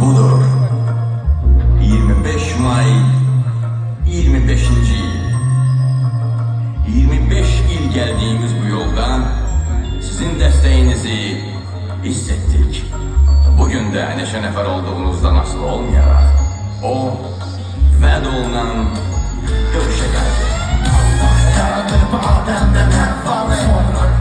budur. 25 May 25. il. 25 il geldiğimiz bu yoldan sizin desteğinizi hissettik. Bugün de neşe nefer olduğunuzda nasıl olmayarak o vəd olunan görüşe geldi. Allah yaradır bu Adem'den Havvalı. Sonra